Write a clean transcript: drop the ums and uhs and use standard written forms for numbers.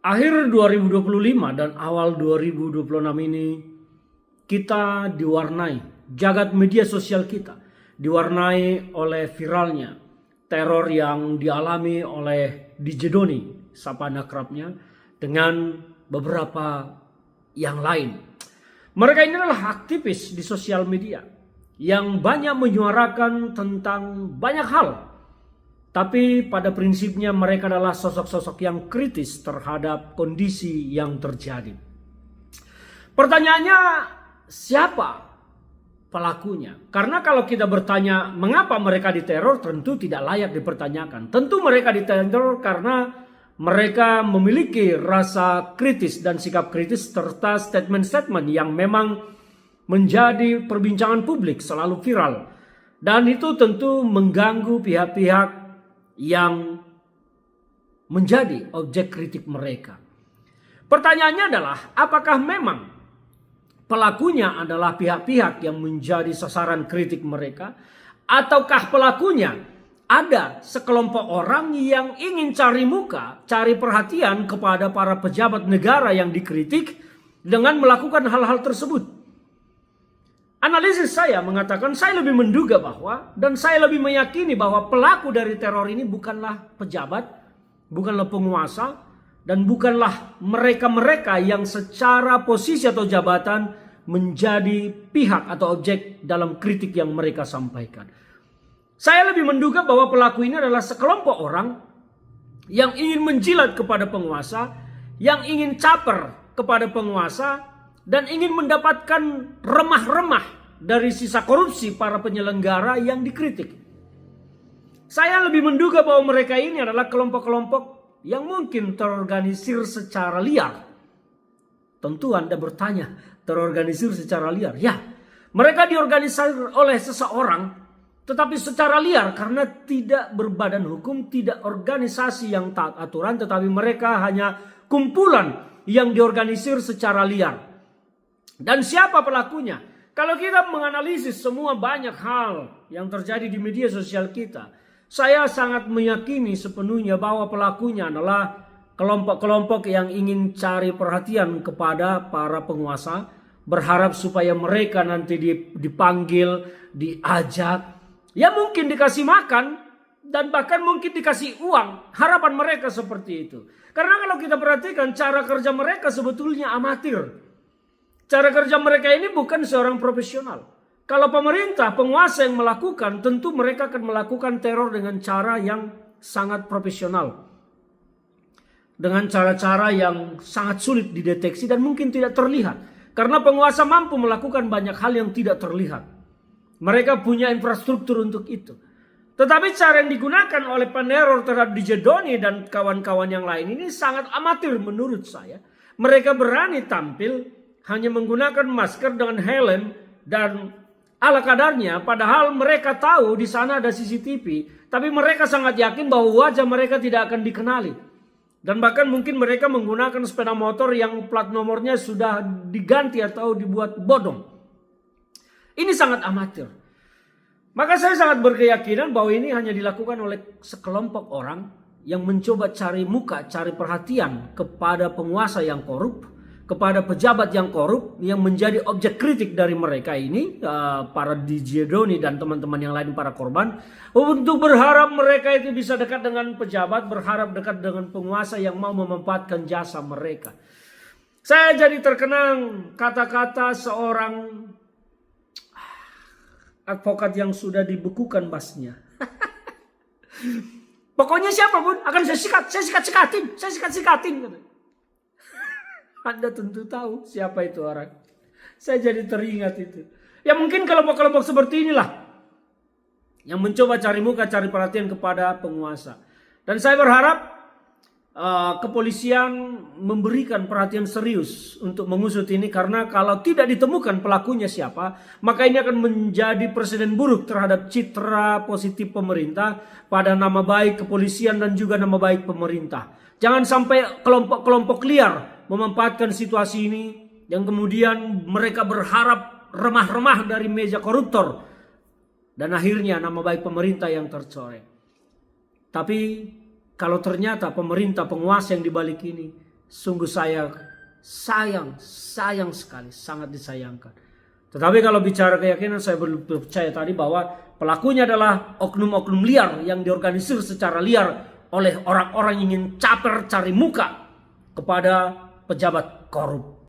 Akhir 2025 dan awal 2026 ini kita diwarnai, jagat media sosial kita diwarnai oleh viralnya teror yang dialami oleh DJ Doni, sapaan akrabnya, dengan beberapa yang lain. Mereka ini adalah aktivis di sosial media yang banyak menyuarakan tentang banyak hal. Tapi pada prinsipnya mereka adalah sosok-sosok yang kritis terhadap kondisi yang terjadi. Pertanyaannya, siapa pelakunya? Karena kalau kita bertanya mengapa mereka diteror, tentu tidak layak dipertanyakan. Tentu mereka diteror karena mereka memiliki rasa kritis dan sikap kritis serta statement-statement yang memang menjadi perbincangan publik, selalu viral. Dan itu tentu mengganggu pihak-pihak yang menjadi objek kritik mereka. Pertanyaannya adalah, apakah memang pelakunya adalah pihak-pihak yang menjadi sasaran kritik mereka, ataukah pelakunya ada sekelompok orang yang ingin cari muka, cari perhatian kepada para pejabat negara yang dikritik dengan melakukan hal-hal tersebut? Analisis saya mengatakan, saya lebih menduga bahwa, dan saya lebih meyakini bahwa pelaku dari teror ini bukanlah pejabat, bukanlah penguasa, dan bukanlah mereka-mereka yang secara posisi atau jabatan menjadi pihak atau objek dalam kritik yang mereka sampaikan. Saya lebih menduga bahwa pelaku ini adalah sekelompok orang yang ingin menjilat kepada penguasa, yang ingin caper kepada penguasa, dan ingin mendapatkan remah-remah dari sisa korupsi para penyelenggara yang dikritik. Saya lebih menduga bahwa mereka ini adalah kelompok-kelompok yang mungkin terorganisir secara liar. Tentu Anda bertanya, terorganisir secara liar? Ya, mereka diorganisir oleh seseorang, tetapi secara liar karena tidak berbadan hukum, tidak organisasi yang taat aturan, tetapi mereka hanya kumpulan yang diorganisir secara liar. Dan siapa pelakunya? Kalau kita menganalisis semua banyak hal yang terjadi di media sosial kita, saya sangat meyakini sepenuhnya bahwa pelakunya adalah kelompok-kelompok yang ingin cari perhatian kepada para penguasa, berharap supaya mereka nanti dipanggil, diajak, ya mungkin dikasih makan, dan bahkan mungkin dikasih uang. Harapan mereka seperti itu. Karena kalau kita perhatikan cara kerja mereka sebetulnya amatir. Cara kerja mereka ini bukan seorang profesional. Kalau pemerintah, penguasa yang melakukan, tentu mereka akan melakukan teror dengan cara yang sangat profesional. Dengan cara-cara yang sangat sulit dideteksi dan mungkin tidak terlihat. Karena penguasa mampu melakukan banyak hal yang tidak terlihat. Mereka punya infrastruktur untuk itu. Tetapi cara yang digunakan oleh peneror terhadap DJ Doni dan kawan-kawan yang lain ini sangat amatir menurut saya. Mereka berani tampil hanya menggunakan masker dengan helm dan ala kadarnya, padahal mereka tahu di sana ada CCTV, tapi mereka sangat yakin bahwa wajah mereka tidak akan dikenali. Dan bahkan mungkin mereka menggunakan sepeda motor yang plat nomornya sudah diganti atau dibuat bodong. Ini sangat amatir. Maka saya sangat berkeyakinan bahwa ini hanya dilakukan oleh sekelompok orang yang mencoba cari muka, cari perhatian kepada penguasa yang korup, kepada pejabat yang korup yang menjadi objek kritik dari mereka ini, para DJ Doni dan teman-teman yang lain, para korban, untuk berharap mereka itu bisa dekat dengan pejabat, berharap dekat dengan penguasa yang mau memanfaatkan jasa mereka. Saya jadi terkenang kata-kata seorang advokat yang sudah dibekukan basnya. Pokoknya siapapun akan saya sikat-sikatin. Anda tentu tahu siapa itu orang. Saya jadi teringat itu. Ya mungkin kelompok-kelompok seperti inilah yang mencoba cari muka, cari perhatian kepada penguasa. Dan saya berharap kepolisian memberikan perhatian serius untuk mengusut ini. Karena kalau tidak ditemukan pelakunya siapa, maka ini akan menjadi presiden buruk terhadap citra positif pemerintah pada nama baik kepolisian dan juga nama baik pemerintah. Jangan sampai kelompok-kelompok liar memanfaatkan situasi ini yang kemudian mereka berharap remah-remah dari meja koruptor dan akhirnya nama baik pemerintah yang tercoreng. Tapi kalau ternyata pemerintah penguasa yang dibalik ini sungguh sayang sekali, sangat disayangkan. Tetapi kalau bicara keyakinan, saya percaya tadi bahwa pelakunya adalah oknum-oknum liar yang diorganisir secara liar oleh orang-orang yang ingin caper cari muka kepada pejabat korup.